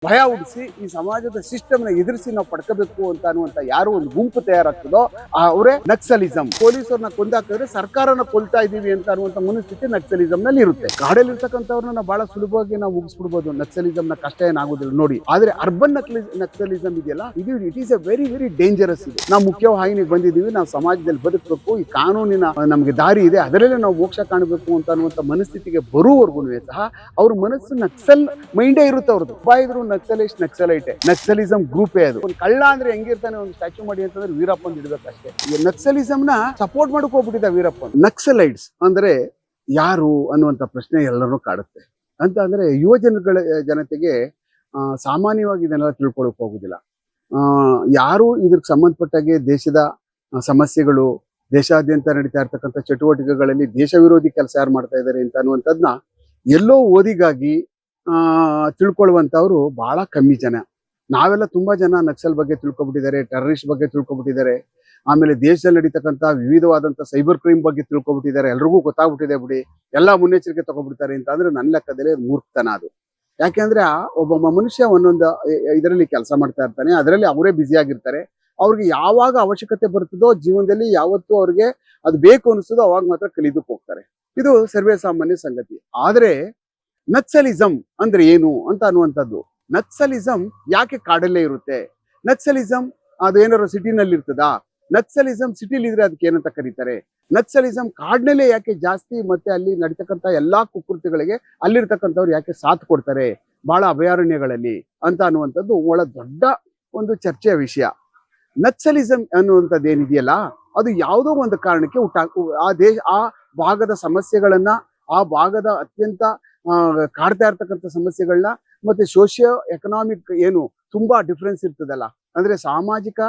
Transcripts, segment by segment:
ಭಯ ಹುಟ್ಟಿಸಿ ಈ ಸಮಾಜದ ಸಿಸ್ಟಮ್ ನ ಎದುರಿಸಿ ನಾವು ಪಡ್ಕೋಬೇಕು ಅಂತ ಅನ್ನುವಂತ ಯಾರು ಒಂದು ಗುಂಪು ತಯಾರಾಗ್ತದೋ ಅವರೇ ನಕ್ಸಲಿಸಂ. ಪೊಲೀಸರನ್ನ ಕೊಂದಾಕಿದ್ರೆ ಸರ್ಕಾರನ ಕೊಲ್ತಾ ಇದೀವಿ ಅಂತ ಅನ್ನುವಂತ ಮನಸ್ಥಿತಿ ನಕ್ಸಲಿಸಂ ನಲ್ಲಿ ಇರುತ್ತೆ. ಕಾಡಲ್ಲಿ ಇರ್ತಕ್ಕಂಥವ್ರನ್ನ ನಾವು ಬಹಳ ಸುಲಭವಾಗಿ ನಾವು ಮುಗಿಸ್ಬಿಡ್ಬೋದು, ನಕ್ಸಲಿಸಂ ನ ಕಷ್ಟ ಏನಾಗುದಿಲ್ಲ ನೋಡಿ. ಆದ್ರೆ ಅರ್ಬನ್ ನಕ್ಸಲಿಸಂ ಇದೆಯಲ್ಲ, ಇದು it is A very very dangerous. ಇದು ನಾವು ಮುಖ್ಯವಾಹಿನಿಗೆ ಬಂದಿದ್ದೀವಿ, ನಾವು ಸಮಾಜದಲ್ಲಿ ಬದುಕಬೇಕು, ಈ ಕಾನೂನಿನ ನಮಗೆ ದಾರಿ ಇದೆ, ಅದರಲ್ಲೇ ನಾವು ಮೋಕ್ಷ ಕಾಣಬೇಕು ಅಂತ ಅನ್ನುವಂತ ಮನಸ್ಥಿತಿಗೆ ಬರುವವರೆಗೂ ಸಹ ಅವ್ರ ಮನಸ್ಸು ನಕ್ಸಲ್ ಮೈಂಡೇ ಇರುತ್ತೆ ಅವ್ರದ್ದು. ಇದ್ರು ನಕ್ಸಲೈಟೆ, ನಕ್ಸಲಿಸಂ ಗ್ರೂಪೇ ಅದು. ಒಂದು ಕಳ್ಳ ಅಂದ್ರೆ ಹೆಂಗಿರ್ತಾನೆ, ಒಂದು ಸ್ಟ್ಯಾಚ್ಯೂ ಮಾಡಿ ಅಂತಂದ್ರೆ ವೀರಪ್ಪನ್ ಇಡ್ಬೇಕಷ್ಟೇ. ಈ ನಕ್ಸಲಿಸಂ ನ ಸಪೋರ್ಟ್ ಮಾಡಕ್ ಹೋಗ್ಬಿಟ್ಟಿದ್ದ ವೀರಪ್ಪನ್. ನಕ್ಸಲೈಟ್ಸ್ ಅಂದ್ರೆ ಯಾರು ಅನ್ನುವಂತ ಪ್ರಶ್ನೆ ಎಲ್ಲರೂ ಕಾಡುತ್ತೆ. ಅಂತ ಅಂದ್ರೆ ಯುವ ಜನತೆಗೆ ಸಾಮಾನ್ಯವಾಗಿ ಇದನ್ನೆಲ್ಲ ತಿಳ್ಕೊಳಕ್ ಹೋಗುದಿಲ್ಲ. ಯಾರು ಇದಕ್ಕೆ ಸಂಬಂಧಪಟ್ಟಾಗೆ ದೇಶದ ಸಮಸ್ಯೆಗಳು, ದೇಶಾದ್ಯಂತ ನಡೀತಾ ಇರ್ತಕ್ಕಂಥ ಚಟುವಟಿಕೆಗಳಲ್ಲಿ ದೇಶ ವಿರೋಧಿ ಕೆಲಸ ಯಾರು ಮಾಡ್ತಾ ಇದ್ದಾರೆ ಅಂತ ಅನ್ನುವಂಥದ್ನ ಎಲ್ಲೋ ಓದಿಗಾಗಿ ತಿಳ್ಕೊಳ್ಳುವಂತವ್ರು ಬಹಳ ಕಮ್ಮಿ ಜನ. ನಾವೆಲ್ಲ ತುಂಬಾ ಜನ ನಕ್ಸಲ್ ಬಗ್ಗೆ ತಿಳ್ಕೊಬಿಟ್ಟಿದ್ದಾರೆ, ಟೆರರಿಸ್ಟ್ ಬಗ್ಗೆ ತಿಳ್ಕೊಬಿಟ್ಟಿದ್ದಾರೆ, ಆಮೇಲೆ ದೇಶದಲ್ಲಿ ನಡೀತಕ್ಕಂಥ ವಿವಿಧವಾದಂಥ ಸೈಬರ್ ಕ್ರೈಮ್ ಬಗ್ಗೆ ತಿಳ್ಕೊಬಿಟ್ಟಿದ್ದಾರೆ. ಎಲ್ರಿಗೂ ಗೊತ್ತಾಗ್ಬಿಟ್ಟಿದೆ ಬಿಡಿ, ಎಲ್ಲ ಮುನ್ನೆಚ್ಚರಿಕೆ ತಗೊಬಿಡ್ತಾರೆ ಅಂತ ಅಂದ್ರೆ ನನ್ನ ಲೆಕ್ಕದಲ್ಲಿ ಮೂರ್ಖತನ ಅದು. ಯಾಕೆಂದ್ರೆ ಒಬ್ಬ ಮನುಷ್ಯ ಒಂದೊಂದು ಇದರಲ್ಲಿ ಕೆಲಸ ಮಾಡ್ತಾ ಇರ್ತಾನೆ, ಅದರಲ್ಲಿ ಅವರೇ ಬ್ಯುಸಿ ಆಗಿರ್ತಾರೆ. ಅವ್ರಿಗೆ ಯಾವಾಗ ಅವಶ್ಯಕತೆ ಬರ್ತದೋ ಜೀವನದಲ್ಲಿ, ಯಾವತ್ತೂ ಅವ್ರಿಗೆ ಅದು ಬೇಕು ಅನಿಸ್ತದೋ ಅವಾಗ ಮಾತ್ರ ಕಲಿದಕ್ಕೆ ಹೋಗ್ತಾರೆ. ಇದು ಸರ್ವೇ ಸಾಮಾನ್ಯ ಸಂಗತಿ. ಆದ್ರೆ ನಕ್ಸಲಿಸಂ ಅಂದ್ರೆ ಏನು ಅಂತ ಅನ್ನುವಂಥದ್ದು. ನಕ್ಸಲಿಸಂ ಯಾಕೆ ಕಾಡಲ್ಲೇ ಇರುತ್ತೆ? ನಕ್ಸಲಿಸಂ ಅದು ಏನಾದ್ರು ಸಿಟಿನಲ್ಲಿ ಇರ್ತದಾ? ನಕ್ಸಲಿಸಂ ಸಿಟಿಲಿ ಇದ್ರೆ ಅದಕ್ಕೆ ಏನಂತ ಕರೀತಾರೆ? ನಕ್ಸಲಿಸಂ ಕಾಡ್ನಲ್ಲೇ ಯಾಕೆ ಜಾಸ್ತಿ, ಮತ್ತೆ ಅಲ್ಲಿ ನಡೀತಕ್ಕಂಥ ಎಲ್ಲಾ ಕುಕೃತ್ಯಗಳಿಗೆ ಅಲ್ಲಿರ್ತಕ್ಕಂಥವ್ರು ಯಾಕೆ ಸಾಥ್ ಕೊಡ್ತಾರೆ ಬಹಳ ಅಭಯಾರಣ್ಯಗಳಲ್ಲಿ ಅಂತ ಅನ್ನುವಂಥದ್ದು ಒಳ್ಳೆ ದೊಡ್ಡ ಒಂದು ಚರ್ಚೆಯ ವಿಷಯ. ನಕ್ಸಲಿಸಂ ಅನ್ನುವಂಥದ್ದು ಏನಿದೆಯಲ್ಲ, ಅದು ಯಾವುದೋ ಒಂದು ಕಾರಣಕ್ಕೆ ಆ ಭಾಗದ ಸಮಸ್ಯೆಗಳನ್ನ, ಆ ಭಾಗದ ಅತ್ಯಂತ ಕಾಡ್ತಾ ಇರ್ತಕ್ಕಂಥ ಸಮಸ್ಯೆಗಳನ್ನ, ಮತ್ತೆ ಸೋಷಿಯೋ ಎಕನಾಮಿಕ್ ಏನು ತುಂಬಾ ಡಿಫ್ರೆನ್ಸ್ ಇರ್ತದಲ್ಲ, ಅಂದ್ರೆ ಸಾಮಾಜಿಕ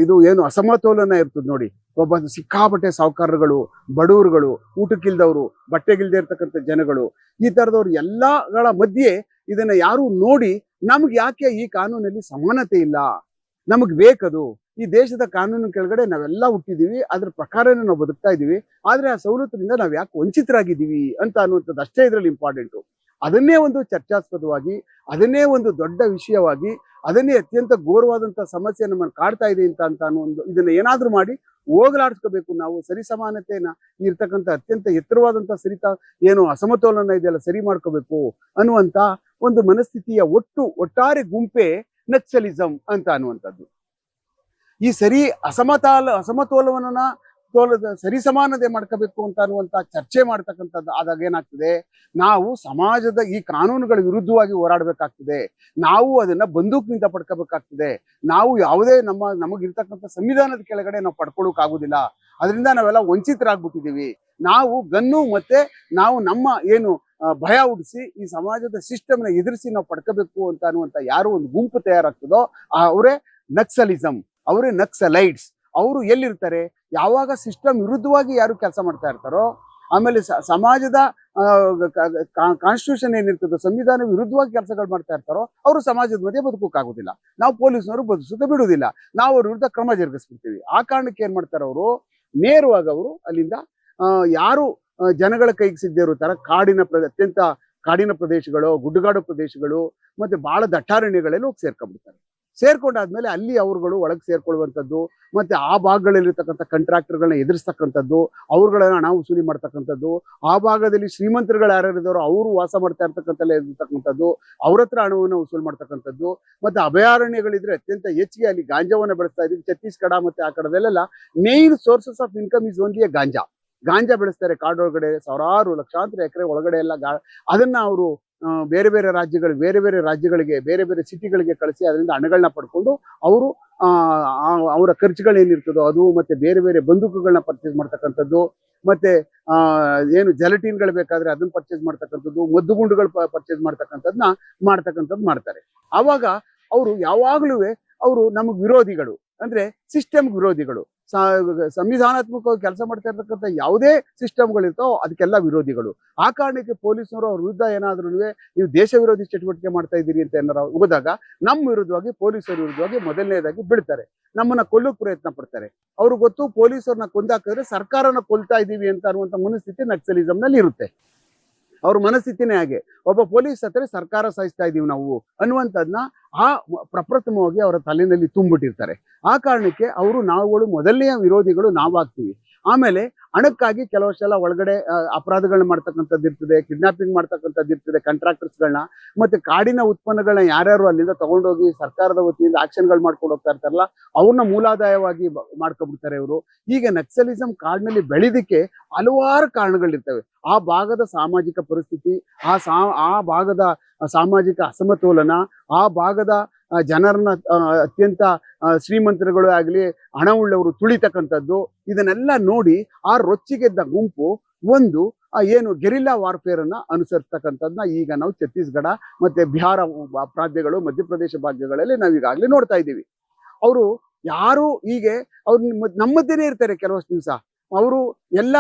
ಇದು ಏನು ಅಸಮತೋಲನ ಇರ್ತದೆ ನೋಡಿ. ಒಬ್ಬ ಸಿಕ್ಕಾಪಟ್ಟೆ ಸಾಹುಕಾರರುಗಳು, ಬಡವರುಗಳು, ಊಟಕ್ಕಿಲ್ದವರು, ಬಟ್ಟೆಗಿಲ್ದೇ ಇರ್ತಕ್ಕಂಥ ಜನಗಳು, ಈ ತರದವ್ರು ಎಲ್ಲಗಳ ಮಧ್ಯೆ ಇದನ್ನ ಯಾರು ನೋಡಿ ನಮ್ಗೆ ಯಾಕೆ ಈ ಕಾನೂನಲ್ಲಿ ಸಮಾನತೆ ಇಲ್ಲ, ನಮಗ್ ಬೇಕದು, ಈ ದೇಶದ ಕಾನೂನು ಕೆಳಗಡೆ ನಾವೆಲ್ಲ ಹುಟ್ಟಿದೀವಿ, ಅದ್ರ ಪ್ರಕಾರನೇ ನಾವು ಬದುಕ್ತಾ ಇದೀವಿ, ಆದ್ರೆ ಆ ಸವಲತ್ತಿನಿಂದ ನಾವ್ ಯಾಕೆ ವಂಚಿತರಾಗಿದ್ದೀವಿ ಅಂತ ಅನ್ನುವಂಥದ್ದು ಅಷ್ಟೇ ಇದ್ರಲ್ಲಿ ಇಂಪಾರ್ಟೆಂಟು. ಅದನ್ನೇ ಒಂದು ಚರ್ಚಾಸ್ಪದವಾಗಿ, ಅದನ್ನೇ ಒಂದು ದೊಡ್ಡ ವಿಷಯವಾಗಿ, ಅದನ್ನೇ ಅತ್ಯಂತ ಘೋರವಾದಂತ ಸಮಸ್ಯೆ ನಮ್ಮನ್ನು ಕಾಡ್ತಾ ಇದೆ ಅಂತ ಒಂದು ಇದನ್ನ ಏನಾದ್ರೂ ಮಾಡಿ ಹೋಗಲಾಡಿಸ್ಕೋಬೇಕು. ನಾವು ಸರಿಸಮಾನತೆಯನ್ನ ಇರ್ತಕ್ಕಂಥ ಅತ್ಯಂತ ಎತ್ತರವಾದಂತ ಏನು ಅಸಮತೋಲನ ಇದೆಯಲ್ಲ, ಸರಿ ಮಾಡ್ಕೋಬೇಕು ಅನ್ನುವಂತ ಒಂದು ಮನಸ್ಥಿತಿಯ ಒಟ್ಟಾರೆ ಗುಂಪೇ ನಕ್ಸಲಿಸಂ ಅಂತ ಅನ್ನುವಂಥದ್ದು. ಈ ಅಸಮತೋಲನವನ್ನ ಸರಿಸಮಾನತೆ ಮಾಡ್ಕೋಬೇಕು ಅಂತ ಅನ್ನುವಂತ ಚರ್ಚೆ ಮಾಡ್ತಕ್ಕಂಥದ್ದು ಆದಾಗ ಏನಾಗ್ತದೆ, ನಾವು ಸಮಾಜದ ಈ ಕಾನೂನುಗಳ ವಿರುದ್ಧವಾಗಿ ಹೋರಾಡಬೇಕಾಗ್ತದೆ, ನಾವು ಅದನ್ನ ಬಂದೂಕಿನಿಂದ ಪಡ್ಕೋಬೇಕಾಗ್ತದೆ, ನಾವು ಯಾವುದೇ ನಮಗಿರ್ತಕ್ಕಂಥ ಸಂವಿಧಾನದ ಕೆಳಗಡೆ ನಾವು ಪಡ್ಕೊಳ್ಳೋಕ್ ಆಗುದಿಲ್ಲ, ಅದರಿಂದ ನಾವೆಲ್ಲ ವಂಚಿತರಾಗ್ಬಿಟ್ಟಿದೀವಿ. ನಾವು ಗನ್ನು ಮತ್ತೆ ನಾವು ನಮ್ಮ ಏನು ಭಯ ಹುಟ್ಟಿಸಿ ಈ ಸಮಾಜದ ಸಿಸ್ಟಮ್ ನ ಎದುರಿಸಿ ನಾವು ಪಡ್ಕೋಬೇಕು ಅಂತ ಅನ್ನುವಂತ ಯಾರು ಒಂದು ಗುಂಪು ತಯಾರಾಗ್ತದೋ ಅವರೇ ನಕ್ಸಲಿಸಂ, ಅವರೇ ನಕ್ಸಲೈಟ್ಸ್. ಅವರು ಎಲ್ಲಿರ್ತಾರೆ? ಯಾವಾಗ ಸಿಸ್ಟಮ್ ವಿರುದ್ಧವಾಗಿ ಯಾರು ಕೆಲಸ ಮಾಡ್ತಾ ಇರ್ತಾರೋ, ಆಮೇಲೆ ಸಮಾಜದ ಕಾನ್ಸ್ಟಿಟ್ಯೂಷನ್ ಏನಿರ್ತದೋ, ಸಂವಿಧಾನ ವಿರುದ್ಧವಾಗಿ ಕೆಲಸಗಳು ಮಾಡ್ತಾ ಇರ್ತಾರೋ, ಅವರು ಸಮಾಜದ ಮಧ್ಯೆ ಬದುಕೋಕ್ಕಾಗೋದಿಲ್ಲ. ನಾವು ಪೊಲೀಸ್ನವರು ಬದುಕೋಕೆ ಬಿಡುವುದಿಲ್ಲ, ನಾವು ಅವ್ರ ವಿರುದ್ಧ ಕ್ರಮ ಜರುಗಿಸ್ಬಿಡ್ತೀವಿ. ಆ ಕಾರಣಕ್ಕೆ ಏನ್ ಮಾಡ್ತಾರೆ ಅವರು, ನೇರವಾಗಿ ಅವರು ಅಲ್ಲಿಂದ ಯಾರು ಜನಗಳ ಕೈಗೆ ಸಿಗದೇ ಇರೋ ತರ ಅತ್ಯಂತ ಕಾಡಿನ ಪ್ರದೇಶಗಳು, ಗುಡ್ಡಗಾಡು ಪ್ರದೇಶಗಳು, ಮತ್ತೆ ಬಹಳ ದಟ್ಟಾರಣ್ಯಗಳೆಲ್ಲ ಹೋಗಿ ಸೇರ್ಕೊಂಡ್ಬಿಡ್ತಾರೆ. ಸೇರ್ಕೊಂಡಾದ್ಮೇಲೆ ಅಲ್ಲಿ ಅವರುಗಳು ಒಳಗೆ ಸೇರ್ಕೊಳ್ಳುವಂಥದ್ದು, ಮತ್ತೆ ಆ ಭಾಗಗಳಲ್ಲಿರ್ತಕ್ಕಂಥ ಕಾಂಟ್ರಾಕ್ಟರ್ಗಳನ್ನ ಎದುರಿಸ್ತಕ್ಕಂಥದ್ದು, ಅವ್ರುಗಳನ್ನ ಹಣ ವಸೂಲಿ ಮಾಡ್ತಕ್ಕಂಥದ್ದು, ಆ ಭಾಗದಲ್ಲಿ ಶ್ರೀಮಂತರುಗಳು ಯಾರ್ಯಾರಿದಾರೋ ಅವರು ವಾಸ ಮಾಡ್ತಾ ಇರ್ತಕ್ಕಂಥದ್ದು, ಅವ್ರ ಹತ್ರ ಹಣವನ್ನು ವಸೂಲಿ ಮಾಡ್ತಕ್ಕಂಥದ್ದು, ಮತ್ತೆ ಅಭಯಾರಣ್ಯಗಳಿದ್ರೆ ಅತ್ಯಂತ ಹೆಚ್ಚಿಗೆ ಅಲ್ಲಿ ಗಾಂಜಾವನ್ನ ಬೆಳೆಸ್ತಾ ಇದ್ದೀವಿ. ಛತ್ತೀಸ್ಗಢ ಮತ್ತೆ ಆ ಕಡೆದಲ್ಲೆಲ್ಲ main sources of income is only ganja ಬೆಳೆಸ್ತಾರೆ. ಕಾಡೊಳಗಡೆ ಸಾವಿರಾರು ಲಕ್ಷಾಂತರ ಎಕರೆ ಒಳಗಡೆ ಎಲ್ಲ ಅದನ್ನ ಅವರು ಬೇರೆ ಬೇರೆ ರಾಜ್ಯಗಳಿಗೆ ಬೇರೆ ಬೇರೆ ಸಿಟಿಗಳಿಗೆ ಕಳಿಸಿ ಅದರಿಂದ ಹಣಗಳನ್ನ ಪಡ್ಕೊಂಡು ಅವರು ಅವರ ಖರ್ಚುಗಳೇನಿರ್ತದೋ ಅದು, ಮತ್ತೆ ಬೇರೆ ಬೇರೆ ಬಂದೂಕುಗಳನ್ನ ಪರ್ಚೇಸ್ ಮಾಡ್ತಕ್ಕಂಥದ್ದು, ಮತ್ತೆ ಏನು ಜೆಲಟಿನ್ಗಳು ಬೇಕಾದ್ರೆ ಅದನ್ನ ಪರ್ಚೇಸ್ ಮಾಡ್ತಕ್ಕಂಥದ್ದು, ಮದ್ದುಗುಂಡುಗಳು ಪರ್ಚೇಸ್ ಮಾಡ್ತಕ್ಕಂಥದ್ದು ಮಾಡ್ತಾರೆ. ಆವಾಗ ಅವರು ಯಾವಾಗ್ಲೂ ಅವರು ನಮಗ್ ವಿರೋಧಿಗಳು, ಅಂದ್ರೆ ಸಿಸ್ಟಮ್ ವಿರೋಧಿಗಳು. ಸಂವಿಧಾನಾತ್ಮಕವಾಗಿ ಕೆಲಸ ಮಾಡ್ತಾ ಇರ್ತಕ್ಕಂಥ ಯಾವುದೇ ಸಿಸ್ಟಮ್ಗಳಿರ್ತಾವೋ ಅದಕ್ಕೆಲ್ಲ ವಿರೋಧಿಗಳು. ಆ ಕಾರಣಕ್ಕೆ ಪೊಲೀಸರು ಅವ್ರ ವಿರುದ್ಧ ಏನಾದ್ರೂ ನೀವು ದೇಶ ವಿರೋಧಿ ಚಟುವಟಿಕೆ ಮಾಡ್ತಾ ಇದ್ದೀರಿ ಅಂತ ಏನಾರ ಹೋದಾಗ ನಮ್ಮ ವಿರುದ್ಧವಾಗಿ, ಪೊಲೀಸರ ವಿರುದ್ಧವಾಗಿ ಮೊದಲನೇದಾಗಿ ಬೀಳ್ತಾರೆ, ನಮ್ಮನ್ನ ಕೊಲ್ಲೋಕ್ ಪ್ರಯತ್ನ ಪಡ್ತಾರೆ. ಅವ್ರಿಗೆ ಗೊತ್ತು ಪೊಲೀಸರನ್ನ ಕೊಂದಾಕಿದ್ರೆ ಸರ್ಕಾರನ ಕೊಲ್ತಾ ಇದೀವಿ ಅಂತ ಅನ್ನುವಂಥ ಮನಸ್ಥಿತಿ ನಕ್ಸಲಿಸಂ ನಲ್ಲಿ ಇರುತ್ತೆ. ಅವ್ರ ಮನಸ್ಥಿತಿನೇ ಹಾಗೆ. ಒಬ್ಬ ಪೊಲೀಸ್ ಹತ್ರ ಸರ್ಕಾರ ಸಾಯಿಸ್ತಾ ಇದೀವಿ ನಾವು ಅನ್ನುವಂಥದ್ನ ಆ ಪ್ರಪ್ರಥಮವಾಗಿ ಅವರ ತಲೆಯಲ್ಲಿ ತುಂಬಿಟ್ಟಿರ್ತಾರೆ. ಆ ಕಾರಣಕ್ಕೆ ಅವರು ನಾವುಗಳು ಮೊದಲನೆಯ ವಿರೋಧಿಗಳು ನಾವಾಗ್ತೀವಿ. ಆಮೇಲೆ ಹಣಕ್ಕಾಗಿ ಕೆಲವಷ್ಟೆಲ್ಲ ಒಳಗಡೆ ಅಪರಾಧಗಳನ್ನ ಮಾಡ್ತಕ್ಕಂಥದ್ದು ಇರ್ತದೆ, ಕಿಡ್ನಾಪಿಂಗ್ ಮಾಡ್ತಕ್ಕಂಥದ್ದು ಇರ್ತದೆ, ಕಾಂಟ್ರಾಕ್ಟರ್ಸ್ಗಳನ್ನ, ಮತ್ತೆ ಕಾಡಿನ ಉತ್ಪನ್ನಗಳನ್ನ ಯಾರ್ಯಾರು ಅಲ್ಲಿಂದ ತಗೊಂಡೋಗಿ ಸರ್ಕಾರದ ವತಿಯಿಂದ ಆಕ್ಷನ್ಗಳು ಮಾಡ್ಕೊಂಡು ಹೋಗ್ತಾ ಇರ್ತಾರಲ್ಲ, ಅವ್ರನ್ನ ಮೂಲಾದಾಯವಾಗಿ ಮಾಡ್ಕೊಬಿಡ್ತಾರೆ ಇವರು. ಹೀಗೆ ನಕ್ಸಲಿಸಂ ಕಾಡಿನಲ್ಲಿ ಬೆಳೆದಿಕ್ಕೆ ಹಲವಾರು ಕಾರಣಗಳಿರ್ತವೆ. ಆ ಭಾಗದ ಸಾಮಾಜಿಕ ಪರಿಸ್ಥಿತಿ, ಆ ಭಾಗದ ಸಾಮಾಜಿಕ ಅಸಮತೋಲನ, ಆ ಭಾಗದ ಜನರನ್ನ ಅತ್ಯಂತ ಶ್ರೀಮಂತರುಗಳು ಆಗಲಿ ಹಣವುಳ್ಳವರು ತುಳಿತಕ್ಕಂಥದ್ದು, ಇದನ್ನೆಲ್ಲ ನೋಡಿ ಆ ರೊಚ್ಚಿಗೆದ್ದ ಗುಂಪು ಒಂದು ಏನು ಗೆರಿಲ್ಲಾ ವಾರ್ಫೇರ್ ಅನ್ನ ಅನುಸರಿಸ್ತಕ್ಕಂಥದ್ದನ್ನ ಈಗ ನಾವು ಛತ್ತೀಸ್ಗಢ ಮತ್ತೆ ಬಿಹಾರ ಪ್ರಾಂತ್ಯಗಳು, ಮಧ್ಯಪ್ರದೇಶ ಭಾಗ್ಯಗಳಲ್ಲಿ ನಾವು ಈಗಾಗಲೇ ನೋಡ್ತಾ ಇದ್ದೀವಿ. ಅವರು ಯಾರು ಹೀಗೆ ಅವ್ರು ನಮ್ಮದ್ದೇನೆ ಇರ್ತಾರೆ. ಕೆಲವಷ್ಟು ದಿವಸ ಅವರು ಎಲ್ಲ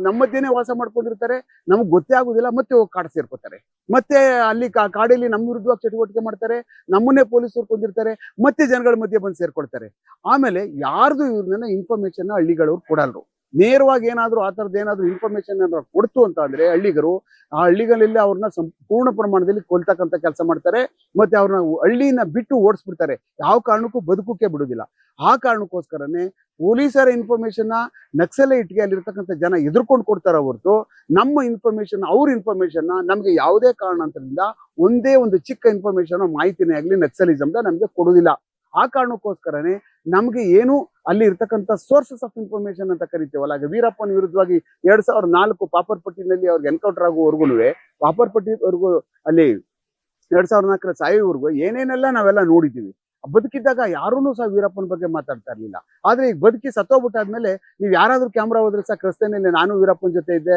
ನಮ್ಮದ್ದೇನೆ ವಾಸ ಮಾಡ್ಕೊಂಡಿರ್ತಾರೆ, ನಮಗ್ ಗೊತ್ತೇ ಆಗುದಿಲ್ಲ. ಮತ್ತೆ ಹೋಗಿ ಕಾಡು ಸೇರ್ಕೋತಾರೆ, ಮತ್ತೆ ಅಲ್ಲಿ ಕಾಡಲ್ಲಿ ನಮ್ಮ ವಿರುದ್ಧವಾಗಿ ಚಟುವಟಿಕೆ ಮಾಡ್ತಾರೆ, ನಮ್ಮನ್ನೇ ಪೊಲೀಸರು ಕೊಂದಿರ್ತಾರೆ, ಮತ್ತೆ ಜನಗಳ ಮಧ್ಯೆ ಬಂದು ಸೇರ್ಕೊಳ್ತಾರೆ. ಆಮೇಲೆ ಯಾರ್ದು ಇವ್ರನ್ನ ಇನ್ಫಾರ್ಮೇಶನ್ ಹಳ್ಳಿಗಳವ್ರು ಕೊಡಲ್ರು. ನೇರವಾಗಿ ಏನಾದ್ರು ಆ ಥರದ್ದು ಏನಾದ್ರು ಇನ್ಫಾರ್ಮೇಶನ್ ಏನಾದ್ರು ಕೊಡ್ತು ಅಂತ ಅಂದ್ರೆ ಹಳ್ಳಿಗರು ಆ ಹಳ್ಳಿಗಳಲ್ಲಿ ಅವ್ರನ್ನ ಸಂಪೂರ್ಣ ಪ್ರಮಾಣದಲ್ಲಿ ಕೊಲ್ತಕ್ಕಂಥ ಕೆಲಸ ಮಾಡ್ತಾರೆ. ಮತ್ತೆ ಅವ್ರನ್ನ ಹಳ್ಳಿನ ಬಿಟ್ಟು ಓಡಿಸ್ಬಿಡ್ತಾರೆ, ಯಾವ ಕಾರಣಕ್ಕೂ ಬದುಕಕ್ಕೆ ಬಿಡುದಿಲ್ಲ. ಆ ಕಾರಣಕ್ಕೋಸ್ಕರನೇ ಪೊಲೀಸರ ಇನ್ಫಾರ್ಮೇಶನ್ ನಕ್ಸಲೈಟ್ಗೆ ಅಲ್ಲಿರ್ತಕ್ಕಂಥ ಜನ ಎದುರ್ಕೊಂಡು ಕೊಡ್ತಾರ ಹೊರತು ನಮ್ಮ ಇನ್ಫಾರ್ಮೇಶನ್, ಅವ್ರ ಇನ್ಫಾರ್ಮೇಶನ್ ನಮ್ಗೆ ಯಾವುದೇ ಕಾರಣಾಂತರದಿಂದ ಒಂದೇ ಒಂದು ಚಿಕ್ಕ ಇನ್ಫಾರ್ಮೇಶನ್ ಮಾಹಿತಿನೇ ಆಗ್ಲಿ ನಕ್ಸಲಿಸಮ್ದ ನಮ್ಗೆ ಕೊಡುದಿಲ್ಲ. ಆ ಕಾರಣಕ್ಕೋಸ್ಕರನೇ ನಮ್ಗೆ ಏನು ಅಲ್ಲಿ ಇರ್ತಕ್ಕಂಥ ಸೋರ್ಸಸ್ ಆಫ್ ಇನ್ಫಾರ್ಮೇಶನ್ ಅಂತ ಕರಿತೀವಲ್ಲ, ಈಗ ವೀರಪ್ಪನ ವಿರುದ್ಧವಾಗಿ 2004 ಪಾಪರ್ಪಟ್ಟಿನಲ್ಲಿ ಅವ್ರಿಗೆ ಎನ್ಕೌಂಟರ್ ಆಗುವವರೆಗೂ, ಪಾಪರ್ಪಟ್ಟಿವರೆಗೂ ಅಲ್ಲಿ 2004 ಸಾಯುವವರೆಗೂ ಏನೇನೆಲ್ಲ ನಾವೆಲ್ಲ ನೋಡಿದ್ದೀವಿ. ಬದುಕಿದ್ದಾಗ ಯಾರೂ ಸಹ ವೀರಪ್ಪನ ಬಗ್ಗೆ ಮಾತಾಡ್ತಾ ಇರ್ಲಿಲ್ಲ. ಆದ್ರೆ ಈಗ ಬದುಕಿ ಸತ್ತೋಗ್ಬಿಟ್ಟಾದ್ಮೇಲೆ ನೀವು ಯಾರಾದ್ರೂ ಕ್ಯಾಮ್ರಾ ಹೋದ್ರೆ ಸಹ ರಸ್ತೆನಲ್ಲಿ ನಾನು ವೀರಪ್ಪನ ಜೊತೆ ಇದ್ದೆ,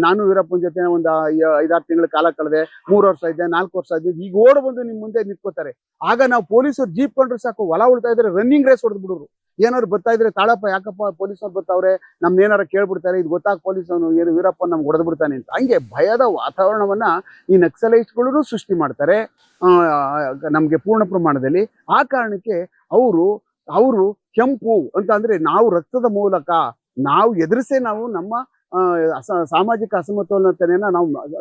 ನಾನು ವೀರಪ್ಪನ ಜೊತೆ ಒಂದು 5-6 ತಿಂಗಳ ಕಾಲ ಕಳೆದೆ, 3 ವರ್ಷ ಇದ್ದೆ, 4 ವರ್ಷ ಇದ್ದೆ, ಈಗ ಓಡ್ ಬಂದು ನಿಮ್ ಮುಂದೆ ನಿಂತ್ಕೋತಾರೆ. ಆಗ ನಾವು ಪೊಲೀಸರು ಜೀಪ್ ಕೊಂಡ್ರೆ ಸಾಕು, ಹೊಲ ಉಳ್ತಾ ಇದ್ರೆ ರನ್ನಿಂಗ್ ರೇಸ್ ಹೊಡೆದ್ ಬಿಡೋರು. ಏನಾದ್ರು ಬರ್ತಾ ಇದ್ರೆ ತಾಳಪ್ಪ ಯಾಕಪ್ಪ ಪೊಲೀಸರು ಬರ್ತಾವ್ರೆ, ನಮ್ನ ಏನಾರ ಕೇಳ್ಬಿಡ್ತಾರೆ, ಇದು ಗೊತ್ತಾಗ ಪೊಲೀಸನು ಏನು ವೀರಪ್ಪ ನಮ್ಗೆ ಹೊಡೆದ್ ಬಿಡ್ತಾನೆ ಅಂತ. ಹಂಗೆ ಭಯದ ವಾತಾವರಣವನ್ನ ಈ ನಕ್ಸಲೈಟ್ಸ್ಗಳು ಸೃಷ್ಟಿ ಮಾಡ್ತಾರೆ ನಮ್ಗೆ ಪೂರ್ಣ ಪ್ರಮಾಣದಲ್ಲಿ. ಆ ಕಾರಣಕ್ಕೆ ಅವರು ಕೆಂಪು ಅಂತ ಅಂದ್ರೆ ನಾವು ರಕ್ತದ ಮೂಲಕ ನಾವು ಎದುರಿಸೇ ನಾವು ನಮ್ಮ ಸಾಮಾಜಿಕ ಅಸಮತೋಲನತೆಯನ್ನ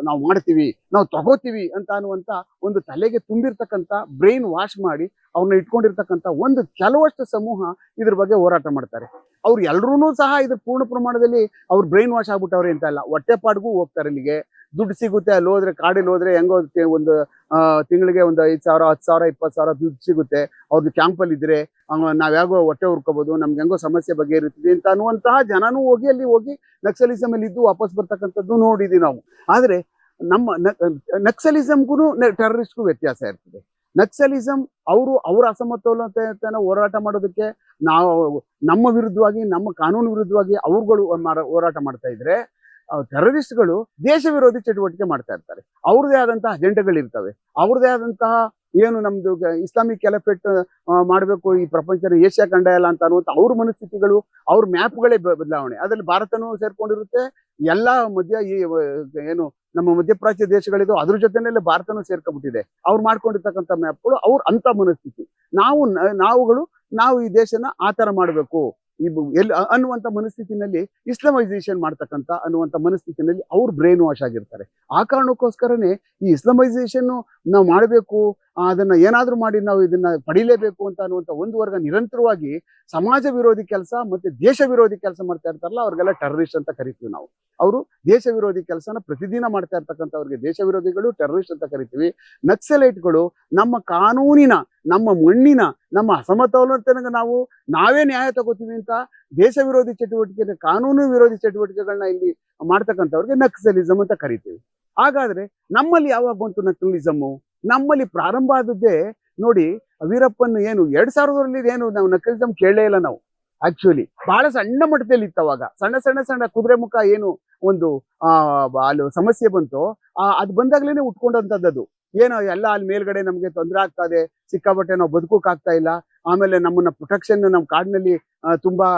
ನಾವು ಮಾಡ್ತೀವಿ, ನಾವು ತಗೋತೀವಿ ಅಂತ ಅನ್ನುವಂತ ಒಂದು ತಲೆಗೆ ತುಂಬಿರ್ತಕ್ಕಂಥ ಬ್ರೈನ್ ವಾಶ್ ಮಾಡಿ ಅವ್ರನ್ನ ಇಟ್ಕೊಂಡಿರ್ತಕ್ಕಂಥ ಒಂದು ಕೆಲವಷ್ಟು ಸಮೂಹ ಇದ್ರ ಬಗ್ಗೆ ಹೋರಾಟ ಮಾಡ್ತಾರೆ. ಅವ್ರು ಎಲ್ರೂ ಸಹ ಇದ್ರ ಪೂರ್ಣ ಪ್ರಮಾಣದಲ್ಲಿ ಅವ್ರು ಬ್ರೈನ್ ವಾಶ್ ಆಗ್ಬಿಟ್ಟವ್ರೆ ಅಂತ ಅಲ್ಲ, ಹೊಟ್ಟೆಪಾಡ್ಗೂ ಹೋಗ್ತಾರೆ. ಇಲ್ಲಿಗೆ ದುಡ್ಡು ಸಿಗುತ್ತೆ, ಅಲ್ಲಿ ಹೋದ್ರೆ ಕಾಡಿಲ್ ಹೋದ್ರೆ ಹೆಂಗೋ ಒಂದು ತಿಂಗಳಿಗೆ ಒಂದು 5,000, 10,000, 20,000 ದುಡ್ಡು ಸಿಗುತ್ತೆ. ಅವ್ರದ್ದು ಕ್ಯಾಂಪಲ್ಲಿ ಇದ್ರೆ ನಾವ್ ಯಾಗೋ ಹೊಟ್ಟೆ ಹುರ್ಕೋಬಹುದು, ನಮ್ಗೆ ಹೆಂಗೋ ಸಮಸ್ಯೆ ಬಗ್ಗೆ ಇರುತ್ತದೆ ಅಂತ ಅನ್ನುವಂತಹ ಜನನೂ ಅಲ್ಲಿ ಹೋಗಿ ನಕ್ಸಲಿಸಮ್ ಅಲ್ಲಿ ಇದ್ದು ವಾಪಸ್ ಬರ್ತಕ್ಕಂಥದ್ದು ನೋಡಿದೀವಿ ನಾವು. ಆದ್ರೆ ನಮ್ಮ ನಕ್ಸಲಿಸಮ್ಗೂ ಟೆರರಿಸ್ಟ್ಗೂ ವ್ಯತ್ಯಾಸ ಇರ್ತದೆ. ನಕ್ಸಲಿಸಂ ಅವ್ರ ಅಸಮತೋಲನತೆಯನ್ನ ಹೋರಾಟ ಮಾಡೋದಕ್ಕೆ ನಮ್ಮ ವಿರುದ್ಧವಾಗಿ, ನಮ್ಮ ಕಾನೂನು ವಿರುದ್ಧವಾಗಿ ಅವ್ರುಗಳು ಹೋರಾಟ ಮಾಡ್ತಾ ಇದ್ರೆ, ಟೆರರಿಸ್ಟ್ಗಳು ದೇಶ ವಿರೋಧಿ ಚಟುವಟಿಕೆ ಮಾಡ್ತಾ ಇರ್ತಾರೆ. ಅವ್ರದೇ ಆದಂತಹ ಅಜೆಂಡಗಳಿರ್ತವೆ, ಅವ್ರದೇ ಆದಂತಹ ಏನು ನಮ್ದು ಇಸ್ಲಾಮಿಕ್ ಕೆಲಫೇಟ್ ಮಾಡಬೇಕು ಈ ಪ್ರಪಂಚನ, ಏಷ್ಯಾ ಖಂಡ ಎಲ್ಲ ಅಂತ ಅನ್ನುವಂಥ ಅವ್ರ ಮನಸ್ಥಿತಿಗಳು, ಅವ್ರ ಮ್ಯಾಪ್ಗಳೇ ಬದಲಾವಣೆ. ಅದ್ರಲ್ಲಿ ಭಾರತನೂ ಸೇರ್ಕೊಂಡಿರುತ್ತೆ, ಎಲ್ಲ ಏನು ನಮ್ಮ ಮಧ್ಯಪ್ರಾಚ್ಯ ದೇಶಗಳಿದು ಅದ್ರ ಜೊತೆನಲ್ಲೇ ಭಾರತನೂ ಸೇರ್ಕೊಂಡ್ಬಿಟ್ಟಿದೆ. ಅವ್ರು ಮಾಡ್ಕೊಂಡಿರ್ತಕ್ಕಂಥ ಮ್ಯಾಪ್ಗಳು ಅವ್ರ ಅಂತ ಮನಸ್ಥಿತಿ. ನಾವು ಈ ದೇಶನ ಆ ತರ ಮಾಡ್ಬೇಕು ಅನ್ನುವಂಥ ಮನಸ್ಥಿತಿನಲ್ಲಿ, ಇಸ್ಲಾಮೈಸೇಷನ್ ಮಾಡ್ತಕ್ಕಂಥ ಅನ್ನುವಂಥ ಮನಸ್ಥಿತಿನಲ್ಲಿ ಅವ್ರು ಬ್ರೈನ್ ವಾಶ್ ಆಗಿರ್ತಾರೆ. ಆ ಕಾರಣಕ್ಕೋಸ್ಕರನೇ ಈ ಇಸ್ಲಾಮೈಸೇಷನ್ ನಾವು ಮಾಡಬೇಕು, ಅದನ್ನ ಏನಾದ್ರೂ ಮಾಡಿ ನಾವು ಇದನ್ನ ಪಡಿಲೇಬೇಕು ಅಂತ ಅನ್ನುವಂಥ ಒಂದು ವರ್ಗ ನಿರಂತರವಾಗಿ ಸಮಾಜ ವಿರೋಧಿ ಕೆಲಸ ಮತ್ತೆ ದೇಶ ವಿರೋಧಿ ಕೆಲಸ ಮಾಡ್ತಾ ಇರ್ತಾರಲ್ಲ, ಅವ್ರಿಗೆಲ್ಲ ಟೆರರಿಸ್ಟ್ ಅಂತ ಕರಿತೀವಿ ನಾವು. ಅವರು ದೇಶ ವಿರೋಧಿ ಕೆಲಸನ ಪ್ರತಿದಿನ ಮಾಡ್ತಾ ಇರ್ತಕ್ಕಂಥವ್ರಿಗೆ ದೇಶ ವಿರೋಧಿಗಳು, ಟೆರರಿಸ್ಟ್ ಅಂತ ಕರಿತೀವಿ. ನಕ್ಸಲೈಟ್ಗಳು ನಮ್ಮ ಕಾನೂನಿನ, ನಮ್ಮ ಮಣ್ಣಿನ, ನಮ್ಮ ಅಸಮತೋಲನತೆಗೆ ನಾವೇ ನ್ಯಾಯ ತಗೋತೀವಿ ಅಂತ ದೇಶ ವಿರೋಧಿ ಚಟುವಟಿಕೆ, ಕಾನೂನು ವಿರೋಧಿ ಚಟುವಟಿಕೆಗಳನ್ನ ಇಲ್ಲಿ ಮಾಡ್ತಕ್ಕಂಥವ್ರಿಗೆ ನಕ್ಸಲಿಸಮ್ ಅಂತ ಕರಿತೀವಿ. ಹಾಗಾದ್ರೆ ನಮ್ಮಲ್ಲಿ ಯಾವಾಗ ಬಂತು ನಕ್ಸಲಿಸಮ್ಮು? ನಮ್ಮಲ್ಲಿ ಪ್ರಾರಂಭ ಆದದ್ದೇ ನೋಡಿ, ವೀರಪ್ಪನ್ ಏನು 2000ರಲ್ಲಿ ಏನು ನಾವು ನಕ್ಸಲಿಸಮ್ ಕೇಳಲೇ ಇಲ್ಲ ನಾವು. ಆಕ್ಚುಲಿ ಬಹಳ ಸಣ್ಣ ಮಟ್ಟದಲ್ಲಿ ಇತ್ತು ಅವಾಗ. ಸಣ್ಣ ಕುದುರೆ ಮುಖ ಏನು ಒಂದು ಅಲ್ಲಿ ಸಮಸ್ಯೆ ಬಂತು, ಅದು ಬಂದಾಗ್ಲೇನೆ ಉಟ್ಕೊಂಡಂತದ್ದು. ಏನೋ ಎಲ್ಲ ಅಲ್ಲಿ ಮೇಲ್ಗಡೆ ನಮ್ಗೆ ತೊಂದರೆ ಆಗ್ತಾ ಇದೆ, ಸಿಕ್ಕಾಬಟ್ಟೆ ನಾವು ಬದುಕೋಕ್ ಆಗ್ತಾ ಇಲ್ಲ, ಆಮೇಲೆ ನಮ್ಮನ್ನ ಪ್ರೊಟೆಕ್ಷನ್ ನಮ್ಮ ಕಾಡಿನಲ್ಲಿ ತುಂಬಾ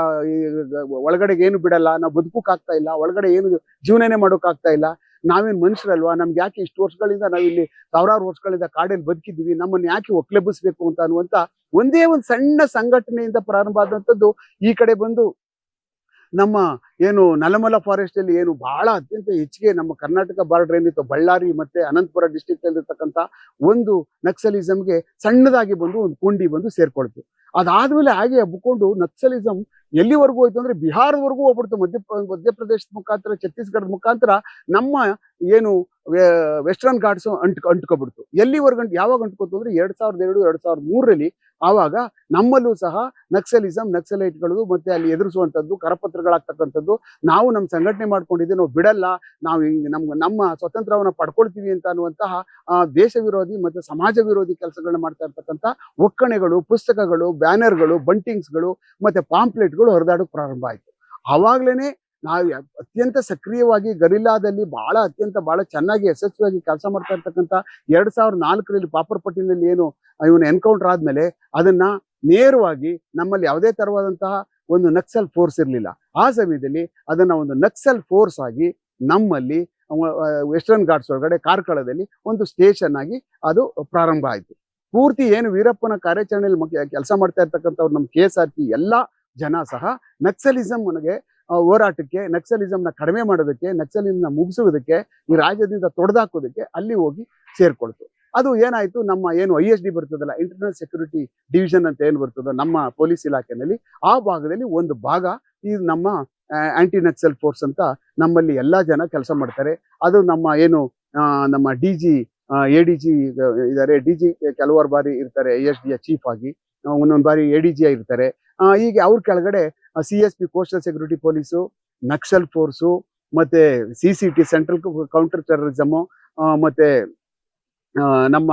ಒಳಗಡೆಗೆ ಏನು ಬಿಡಲ್ಲ, ನಾವು ಬದುಕೋಕ್ ಆಗ್ತಾ ಇಲ್ಲ, ಒಳಗಡೆ ಏನು ಜೀವನನೇ ಮಾಡೋಕ್ ಆಗ್ತಾ ಇಲ್ಲ, ನಾವೇನ್ ಮನುಷ್ಯರಲ್ವಾ, ನಮ್ಗೆ ಯಾಕೆ ಇಷ್ಟು ವರ್ಷಗಳಿಂದ ನಾವಿಲ್ಲಿ 1000 ವರ್ಷಗಳಿಂದ ಕಾಡಲ್ಲಿ ಬದುಕಿದ್ದೀವಿ, ನಮ್ಮನ್ನ ಯಾಕೆ ಒಕ್ಲೆಬ್ಬಿಸ್ಬೇಕು ಅಂತ ಅನ್ನುವಂತ ಒಂದೇ ಒಂದು ಸಣ್ಣ ಸಂಘಟನೆಯಿಂದ ಪ್ರಾರಂಭ ಆದಂಥದ್ದು ಈ ಕಡೆ ಬಂದು ನಮ್ಮ ಏನು ನಲಮಲ ಫಾರೆಸ್ಟ್ ಅಲ್ಲಿ ಏನು ಬಹಳ ಅತ್ಯಂತ ಹೆಚ್ಚಿಗೆ ನಮ್ಮ ಕರ್ನಾಟಕ ಬಾರ್ಡರ್ ಏನಿತ್ತು ಬಳ್ಳಾರಿ ಮತ್ತೆ ಅನಂತಪುರ ಡಿಸ್ಟಿಕ್ ಅಲ್ಲಿರ್ತಕ್ಕಂಥ ಒಂದು ನಕ್ಸಲಿಸಂಗೆ ಸಣ್ಣದಾಗಿ ಬಂದು ಒಂದು ಕೊಂಡಿ ಬಂದು ಸೇರ್ಕೊಳ್ತು. ಅದಾದ್ಮೇಲೆ ಹಾಗೆ ಹಬ್ಬಿಕೊಂಡು ನಕ್ಸಲಿಸಂ ಎಲ್ಲಿವರೆಗೂ ಹೋಯ್ತು ಅಂದ್ರೆ ಬಿಹಾರದವರೆಗೂ ಹೋಗ್ಬಿಡ್ತು. ಮಧ್ಯಪ್ರದೇಶದ ಮುಖಾಂತರ, ಛತ್ತೀಸ್ಗಢದ ಮುಖಾಂತರ ನಮ್ಮ ಏನು ವೆಸ್ಟರ್ನ್ ಘಾಟ್ಸ್ ಅಂಟ್ಕೊಬಿಡ್ತು. ಎಲ್ಲಿವರೆಗೂ ಯಾವಾಗ ಅಂಟ್ಕೋತು ಅಂದ್ರೆ 2002 2003 ಆವಾಗ ನಮ್ಮಲ್ಲೂ ಸಹ ನಕ್ಸಲೈಟ್ಗಳು ಮತ್ತೆ ಅಲ್ಲಿ ಎದುರಿಸುವಂಥದ್ದು, ಕರಪತ್ರಗಳಾಗ್ತಕ್ಕಂಥದ್ದು, ನಾವು ನಮ್ಮ ಸಂಘಟನೆ ಮಾಡ್ಕೊಂಡಿದ್ದೀವಿ, ನಾವು ಬಿಡಲ್ಲ, ನಾವು ನಮ್ಮ ಸ್ವತಂತ್ರವನ್ನ ಪಡ್ಕೊಳ್ತೀವಿ ಅಂತ ಅನ್ನುವಂತಹ ದೇಶ ವಿರೋಧಿ ಮತ್ತೆ ಸಮಾಜ ವಿರೋಧಿ ಕೆಲಸಗಳನ್ನ ಮಾಡ್ತಾ ಇರ್ತಕ್ಕಂಥ ಒಕ್ಕಣೆಗಳು, ಪುಸ್ತಕಗಳು, ಬ್ಯಾನರ್ಗಳು, ಬಂಟಿಂಗ್ಸ್ಗಳು ಮತ್ತೆ ಪಾಂಪ್ಲೆಟ್ಗಳು ಹರಿದಾಡೋಕೆ ಪ್ರಾರಂಭ ಆಯ್ತು. ಆವಾಗ್ಲೇನೆ ನಾವು ಅತ್ಯಂತ ಸಕ್ರಿಯವಾಗಿ ಗರಿಲ್ಲಾದಲ್ಲಿ ಬಹಳ ಚೆನ್ನಾಗಿ ಯಶಸ್ವಿಯಾಗಿ ಕೆಲಸ ಮಾಡ್ತಾ ಇರ್ತಕ್ಕಂಥ 2004 ಪಾಪರ್ಪಟ್ಟಿನಲ್ಲಿ ಏನು ಇವನು ಎನ್ಕೌಂಟರ್ ಆದ್ಮೇಲೆ ಅದನ್ನ ನೇರವಾಗಿ ನಮ್ಮಲ್ಲಿ ಯಾವುದೇ ತರವಾದಂತಹ ಒಂದು ನಕ್ಸಲ್ ಫೋರ್ಸ್ ಇರಲಿಲ್ಲ. ಆ ಸಮಯದಲ್ಲಿ ಅದನ್ನ ಒಂದು ನಕ್ಸಲ್ ಫೋರ್ಸ್ ಆಗಿ ನಮ್ಮಲ್ಲಿ ವೆಸ್ಟರ್ನ್ ಘಾಟ್ಸ್ ಒಳಗಡೆ ಕಾರ್ಕಳದಲ್ಲಿ ಒಂದು ಸ್ಟೇಷನ್ ಆಗಿ ಅದು ಪ್ರಾರಂಭ ಆಯ್ತು. ಪೂರ್ತಿ ಏನು ವೀರಪ್ಪನ ಕಾರ್ಯಾಚರಣೆಯಲ್ಲಿ ಕೆಲಸ ಮಾಡ್ತಾ ಇರ್ತಕ್ಕಂಥವ್ರು ನಮ್ಮ KSRP ಎಲ್ಲ ಜನ ಸಹ ನಕ್ಸಲಿಸಂಗೆ ಹೋರಾಟಕ್ಕೆ, ನಕ್ಸಲಿಸಂನ ಕಡಿಮೆ ಮಾಡೋದಕ್ಕೆ, ನಕ್ಸಲಿಸಂನ ಮುಗಿಸುವುದಕ್ಕೆ, ಈ ರಾಜ್ಯದಿಂದ ತೊಡೆದಾಕೋದಕ್ಕೆ ಅಲ್ಲಿ ಹೋಗಿ ಸೇರ್ಕೊಳ್ತು. ಅದು ಏನಾಯ್ತು, ನಮ್ಮ ಏನು ISD ಬರ್ತದಲ್ಲ, ಇಂಟರ್ನಲ್ ಸೆಕ್ಯೂರಿಟಿ ಡಿವಿಷನ್ ಅಂತ ಏನು ಬರ್ತದೋ ನಮ್ಮ ಪೊಲೀಸ್ ಇಲಾಖೆಯಲ್ಲಿ, ಆ ಭಾಗದಲ್ಲಿ ಒಂದು ಭಾಗ ಈ ನಮ್ಮ ಆಂಟಿ ನಕ್ಸಲ್ ಫೋರ್ಸ್ ಅಂತ ನಮ್ಮಲ್ಲಿ ಎಲ್ಲಾ ಜನ ಕೆಲಸ ಮಾಡ್ತಾರೆ. ಅದು ನಮ್ಮ ಏನು ನಮ್ಮ DG ADG ಇದ್ದಾರೆ, DG ಕೆಲವಾರು ಬಾರಿ ಇರ್ತಾರೆ ISD ಚೀಫ್ ಆಗಿ, ಒಂದೊಂದು ಬಾರಿ ADG ಇರ್ತಾರೆ. ಹೀಗೆ ಅವ್ರ ಕೆಳಗಡೆ CSP coastal security police, Naxal force, ಮತ್ತೆ CCT ಸೆಂಟ್ರಲ್ ಕೌಂಟರ್ ಟೆರರಿಸಮು, ಮತ್ತೆ ನಮ್ಮ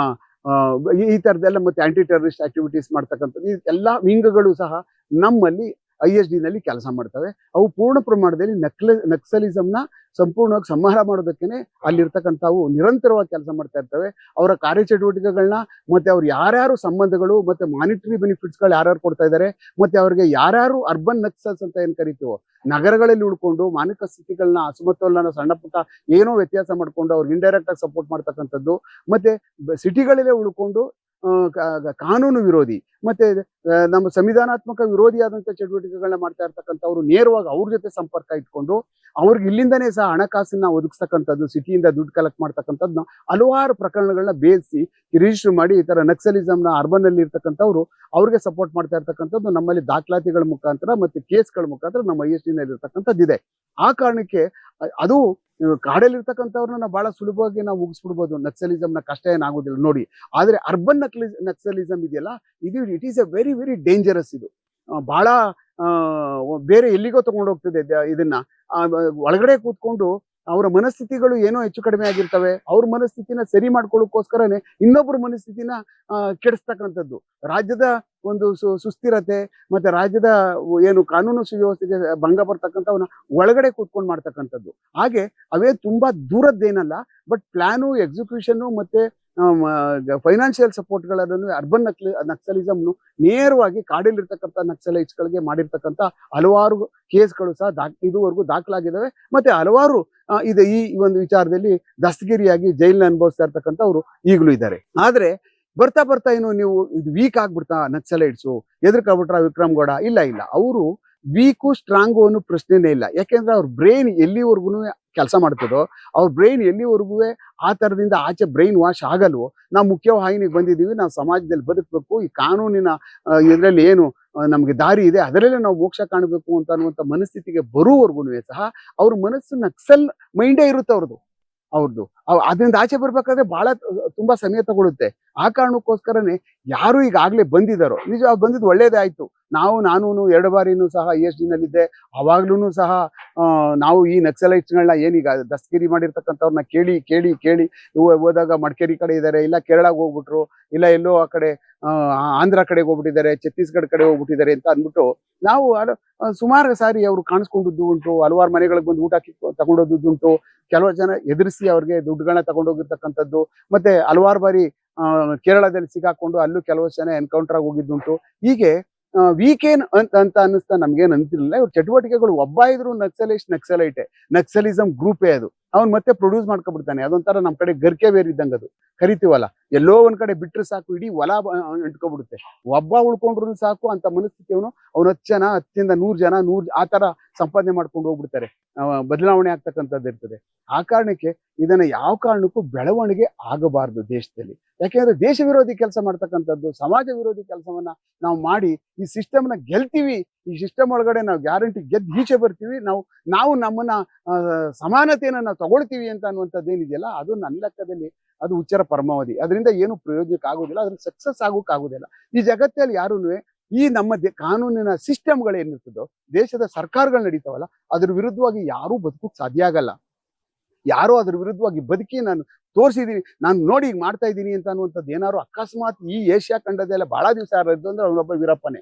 ಈ ತರದೆಲ್ಲ ಮತ್ತೆ ಆಂಟಿ ಟೆರರಿಸ್ಟ್ ಆಕ್ಟಿವಿಟೀಸ್ ಮಾಡ್ತಕ್ಕಂಥದ್ದು, ಈ ಎಲ್ಲ ವಿಂಗ್ಗಳು ಸಹ ನಮ್ಮಲ್ಲಿ ISD ನಲ್ಲಿ ಕೆಲಸ ಮಾಡ್ತವೆ. ಅವು ಪೂರ್ಣ ಪ್ರಮಾಣದಲ್ಲಿ ನಕ್ಸಲಿಸಂನ ಸಂಪೂರ್ಣವಾಗಿ ಸಂಹಾರ ಮಾಡೋದಕ್ಕೇನೆ ಅಲ್ಲಿರ್ತಕ್ಕಂಥವು ನಿರಂತರವಾಗಿ ಕೆಲಸ ಮಾಡ್ತಾ ಇರ್ತವೆ. ಅವರ ಕಾರ್ಯಚಟುವಟಿಕೆಗಳನ್ನ ಮತ್ತೆ ಅವ್ರು ಯಾರ್ಯಾರು ಸಂಬಂಧಗಳು ಮತ್ತೆ ಮಾನಿಟರಿ ಬೆನಿಫಿಟ್ಸ್ಗಳು ಯಾರ್ಯಾರು ಕೊಡ್ತಾ ಇದ್ದಾರೆ, ಮತ್ತೆ ಅವ್ರಿಗೆ ಯಾರ್ಯಾರು ಅರ್ಬನ್ ನಕ್ಸಲ್ಸ್ ಅಂತ ಏನ್ ಕರಿತೀವೋ, ನಗರಗಳಲ್ಲಿ ಉಳ್ಕೊಂಡು ಮಾನಸಿಕ ಸ್ಥಿತಿಗಳನ್ನ, ಅಸಮತೋಲನ, ಸಣ್ಣ ಪುಟ್ಟ ಏನೋ ವ್ಯತ್ಯಾಸ ಮಾಡ್ಕೊಂಡು ಅವ್ರಿಗೆ ಇಂಡೈರೆಕ್ಟ್ ಆಗಿ ಸಪೋರ್ಟ್ ಮಾಡ್ತಕ್ಕಂಥದ್ದು, ಮತ್ತೆ ಸಿಟಿಗಳಲ್ಲೇ ಉಳ್ಕೊಂಡು ಕಾನೂನು ವಿರೋಧಿ ಮತ್ತೆ ನಮ್ಮ ಸಂವಿಧಾನಾತ್ಮಕ ವಿರೋಧಿಯಾದಂಥ ಚಟುವಟಿಕೆಗಳನ್ನ ಮಾಡ್ತಾ ಇರ್ತಕ್ಕಂಥವ್ರು ನೇರವಾಗಿ ಅವ್ರ ಜೊತೆ ಸಂಪರ್ಕ ಇಟ್ಕೊಂಡು ಅವ್ರಿಗೆ ಇಲ್ಲಿಂದನೇ ಸಹ ಹಣಕಾಸನ್ನ ಒದಗಿಸ್ತಕ್ಕಂಥದ್ದು, ಸಿಟಿಯಿಂದ ದುಡ್ಡು ಕಲೆಕ್ಟ್ ಮಾಡ್ತಕ್ಕಂಥದ್ದು, ಹಲವಾರು ಪ್ರಕರಣಗಳನ್ನ ಬೇಯಿಸಿ ರಿಜಿಸ್ಟರ್ ಮಾಡಿ ಈ ತರ ನಕ್ಸಲಿಸಂನ ಅರ್ಬನ್ ಅಲ್ಲಿ ಇರ್ತಕ್ಕಂಥವ್ರು ಅವ್ರಿಗೆ ಸಪೋರ್ಟ್ ಮಾಡ್ತಾ ಇರ್ತಕ್ಕಂಥದ್ದು ನಮ್ಮಲ್ಲಿ ದಾಖಲಾತಿಗಳ ಮುಖಾಂತರ ಮತ್ತೆ ಕೇಸ್ಗಳ ಮುಖಾಂತರ ನಮ್ಮ ISD ನಲ್ಲಿ ಇರ್ತಕ್ಕಂಥದ್ದು ಇದೆ. ಆ ಕಾರಣಕ್ಕೆ ಅದು ಕಾಡಲ್ಲಿರ್ತಕ್ಕಂಥವ್ರನ್ನ ಬಹಳ ಸುಲಭವಾಗಿ ನಾವು ಮುಗಿಸ್ಬಿಡ್ಬೋದು, ನಕ್ಸಲಿಸಂನ ಕಷ್ಟ ಏನಾಗೋದಿಲ್ಲ ನೋಡಿ. ಆದ್ರೆ ಅರ್ಬನ್ ನಕ್ಸಲಿಸಂ ಇದೆಯಲ್ಲ, it is A very very dangerous. ಇದು ಬಹಳ ಬೇರೆ ಎಲ್ಲಿಗೋ ತಗೊಂಡು ಹೋಗ್ತದೆ ಇದನ್ನ. ಒಳಗಡೆ ಕೂತ್ಕೊಂಡು ಅವರ ಮನಸ್ಥಿತಿಗಳು ಏನೋ ಹೆಚ್ಚು ಕಡಿಮೆ ಆಗಿರ್ತವೆ, ಅವ್ರ ಮನಸ್ಥಿತಿನ ಸರಿ ಮಾಡ್ಕೊಳ್ಳೋಕ್ಕೋಸ್ಕರನೇ ಇನ್ನೊಬ್ಬರ ಮನಸ್ಥಿತಿನ ಕೆಡಿಸ್ತಕ್ಕಂಥದ್ದು, ರಾಜ್ಯದ ಒಂದು ಸುಸ್ಥಿರತೆ ಮತ್ತೆ ರಾಜ್ಯದ ಏನು ಕಾನೂನು ಸುವ್ಯವಸ್ಥೆಗೆ ಭಂಗ ಬರ್ತಕ್ಕಂಥವನ್ನ ಒಳಗಡೆ ಕೂತ್ಕೊಂಡು ಮಾಡ್ತಕ್ಕಂಥದ್ದು. ಹಾಗೆ ಅವೇ ತುಂಬಾ ದೂರದ್ದೇನಲ್ಲ, ಬಟ್ ಪ್ಲಾನು, ಎಕ್ಸಿಕ್ಯೂಷನ್ ಮತ್ತೆ ಫೈನಾನ್ಷಿಯಲ್ ಸಪೋರ್ಟ್ಗಳನ್ನು ಅರ್ಬನ್ ನಕ್ಸಲಿಸಂನು ನೇರವಾಗಿ ಕಾಡಲ್ಲಿರ್ತಕ್ಕಂಥ ನಕ್ಸಲೈಟ್ಸ್ಗಳಿಗೆ ಮಾಡಿರ್ತಕ್ಕಂಥ ಹಲವಾರು ಕೇಸ್ಗಳು ಸಹ ಇದುವರೆಗೂ ದಾಖಲಾಗಿದ್ದಾವೆ. ಮತ್ತೆ ಹಲವಾರು ಈ ಒಂದು ವಿಚಾರದಲ್ಲಿ ದಸ್ತಗಿರಿಯಾಗಿ ಜೈಲನ್ನ ಅನುಭವಿಸ್ತಾ ಇರ್ತಕ್ಕಂಥವ್ರು ಈಗಲೂ ಇದ್ದಾರೆ. ಆದ್ರೆ ಬರ್ತಾ ಬರ್ತಾ ಏನು ನೀವು ಇದು ವೀಕ್ ಆಗ್ಬಿಡ್ತಾ ನಕ್ಸಲೈಟ್ಸು, ಎದುರ್ಕೊಬಿಟ್ರ ವಿಕ್ರಮ್ ಗೌಡ? ಇಲ್ಲ, ಅವರು ವೀಕು ಸ್ಟ್ರಾಂಗು ಅನ್ನೋ ಪ್ರಶ್ನೆನೇ ಇಲ್ಲ. ಯಾಕೆಂದ್ರೆ ಅವ್ರ ಬ್ರೈನ್ ಎಲ್ಲಿವರೆಗೂ ಕೆಲಸ ಮಾಡ್ತದೋ, ಅವ್ರ ಬ್ರೈನ್ ಎಲ್ಲಿವರೆಗೂ ಆ ತರದಿಂದ ಆಚೆ ಬ್ರೈನ್ ವಾಶ್ ಆಗಲ್ವೋ, ನಾವು ಮುಖ್ಯವಾಹಿನಿಗೆ ಬಂದಿದ್ದೀವಿ, ನಾವು ಸಮಾಜದಲ್ಲಿ ಬದುಕಬೇಕು, ಈ ಕಾನೂನಿನ ಇದರಲ್ಲಿ ಏನು ನಮ್ಗೆ ದಾರಿ ಇದೆ ಅದರಲ್ಲೇ ನಾವು ಮೋಕ್ಷ ಕಾಣಬೇಕು ಅಂತ ಅನ್ನುವಂಥ ಮನಸ್ಥಿತಿಗೆ ಬರುವವರೆಗೂ ಸಹ ಅವ್ರ ಮನಸ್ಸು ನಕ್ಸಲ್ ಮೈಂಡೇ ಇರುತ್ತೆ ಅವ್ರದ್ದು. ಅದರಿಂದ ಆಚೆ ಬರ್ಬೇಕಾದ್ರೆ ಬಹಳ ತುಂಬಾ ಸಮಯ ತಗೊಳುತ್ತೆ. ಆ ಕಾರಣಕ್ಕೋಸ್ಕರನೇ ಯಾರು ಈಗಾಗಲೇ ಬಂದಿದ್ದಾರೋ, ನಿಜ ಬಂದಿದ್ದು ಒಳ್ಳೇದೇ ಆಯ್ತು. ನಾನು 2 ಬಾರಿನೂ ಸಹ ISD ನಲ್ಲಿದ್ದೆ. ಅವಾಗ್ಲೂ ಸಹ ನಾವು ಈ ನಕ್ಸಲೈಟ್ಸ್ಗಳನ್ನ ಏನೀಗ ದಸ್ತಗಿರಿ ಮಾಡಿರ್ತಕ್ಕಂಥವ್ರನ್ನ ಕೇಳಿ ಹೋದಾಗ ಮಡಿಕೇರಿ ಕಡೆ ಇದ್ದಾರೆ, ಇಲ್ಲ ಕೇರಳಕ್ಕೆ ಹೋಗ್ಬಿಟ್ರು, ಇಲ್ಲ ಎಲ್ಲೋ ಆ ಕಡೆ ಆಂಧ್ರ ಕಡೆಗೆ ಹೋಗ್ಬಿಟ್ಟಿದ್ದಾರೆ, ಛತ್ತೀಸ್ಗಢ ಕಡೆ ಹೋಗ್ಬಿಟ್ಟಿದ್ದಾರೆ ಅಂತ ಅಂದ್ಬಿಟ್ಟು ನಾವು ಸುಮಾರು ಸಾರಿ ಅವ್ರು ಕಾಣಿಸ್ಕೊಂಡದ್ದು ಉಂಟು. ಹಲವಾರು ಮನೆಗಳಿಗೆ ಬಂದು ಊಟ ತಗೊಂಡೋದ್ದು ಉಂಟು. ಕೆಲವು ಜನ ಎದುರಿಸಿ ಅವ್ರಿಗೆ ದುಡ್ಡುಗಳನ್ನ ತಗೊಂಡೋಗಿರ್ತಕ್ಕಂಥದ್ದು, ಮತ್ತೆ ಹಲವಾರು ಬಾರಿ ಕೇರಳದಲ್ಲಿ ಸಿಗಾಕೊಂಡು ಅಲ್ಲೂ ಕೆಲವು ಜನ ಎನ್ಕೌಂಟರ್ ಆಗಿ ಹೋಗಿದ್ದುಂಟು. ಹೀಗೆ ವೀಕೇನ್ ಅಂತ ಅನ್ನಿಸ್ತಾ ನಮ್ಗೇನ್ ಅಂತಿರ್ಲಿಲ್ಲ. ಇವ್ರ ಚಟುವಟಿಕೆಗಳು ಒಬ್ಬ ಇದ್ರು ನಕ್ಸಲೈಟೆ, ನಕ್ಸಲಿಸಂ ಗ್ರೂಪೇ ಅದು. ಅವ್ನು ಮತ್ತೆ ಪ್ರೊಡ್ಯೂಸ್ ಮಾಡ್ಕೊಬಿಡ್ತಾನೆ. ಅದೊಂಥರ ನಮ್ಮ ಕಡೆ ಗರ್ಕೆ ಬೇರ್ ಇದ್ದಂಗೆ, ಅದು ಕರಿತೀವಲ್ಲ, ಎಲ್ಲೋ ಒಂದ್ ಕಡೆ ಬಿಟ್ರೆ ಸಾಕು ಇಡೀ ಹೊಲ ಅಂಟ್ಕೊಬಿಡುತ್ತೆ. ಒಬ್ಬ ಉಳ್ಕೊಂಡ್ರು ಸಾಕು ಅಂತ ಮನಸ್ಥಿತಿ ಅವನು 10 ಜನ 10ರಿಂದ 100 ಜನ 100 ಆ ತರ ಸಂಪಾದನೆ ಮಾಡ್ಕೊಂಡು ಹೋಗ್ಬಿಡ್ತಾರೆ. ಬದಲಾವಣೆ ಆಗ್ತಕ್ಕಂಥದ್ದು ಇರ್ತದೆ. ಆ ಕಾರಣಕ್ಕೆ ಇದನ್ನ ಯಾವ ಕಾರಣಕ್ಕೂ ಬೆಳವಣಿಗೆ ಆಗಬಾರದು ದೇಶದಲ್ಲಿ. ಯಾಕೆಂದ್ರೆ ದೇಶ ವಿರೋಧಿ ಕೆಲಸ ಮಾಡ್ತಕ್ಕಂಥದ್ದು, ಸಮಾಜ ವಿರೋಧಿ ಕೆಲಸವನ್ನ ನಾವು ಮಾಡಿ ಈ ಸಿಸ್ಟಮ್ನ ಗೆಲ್ತೀವಿ, ಈ ಸಿಸ್ಟಮ್ ಒಳಗಡೆ ನಾವು ಗ್ಯಾರಂಟಿ ಗೆದ್ದು ಈಚೆ ಬರ್ತೀವಿ, ನಾವು ನಮ್ಮನ್ನ ಸಮಾನತೆಯನ್ನ ನಾವು ತಗೊಳ್ತೀವಿ ಅಂತ ಅನ್ನುವಂಥದ್ದು ಏನಿದೆಯಲ್ಲ, ಅದು ನನ್ನ ಲೆಕ್ಕದಲ್ಲಿ ಅದು ಹುಚ್ಚರ ಪರಮಾವಧಿ. ಅದರಿಂದ ಏನು ಪ್ರಯೋಜನಕ್ಕೆ ಆಗೋದಿಲ್ಲ, ಅದ್ರ ಸಕ್ಸಸ್ ಆಗೋಕ್ ಆಗೋದಿಲ್ಲ. ಈ ಜಗತ್ತಲ್ಲಿ ಯಾರೂ ಈ ನಮ್ಮ ಕಾನೂನಿನ ಸಿಸ್ಟಮ್ಗಳೇನಿರ್ತದೋ, ದೇಶದ ಸರ್ಕಾರಗಳು ನಡೀತಾವಲ್ಲ, ಅದ್ರ ವಿರುದ್ಧವಾಗಿ ಯಾರೂ ಬದುಕೋಕ್ ಸಾಧ್ಯ ಆಗಲ್ಲ. ಯಾರೋ ಅದ್ರ ವಿರುದ್ಧವಾಗಿ ಬದುಕಿ ನಾನು ತೋರಿಸಿದೀನಿ, ನಾನು ನೋಡಿ ಈಗ ಮಾಡ್ತಾ ಇದ್ದೀನಿ ಅಂತ ಅನ್ನುವಂಥದ್ದು ಏನಾದ್ರು ಅಕಸ್ಮಾತ್ ಈ ಏಷ್ಯಾ ಖಂಡದಲ್ಲೇ ಬಹಳ ದಿವಸ ಯಾರು ಅಂದ್ರೆ ಅವನೊಬ್ಬ ವೀರಪ್ಪನೇ.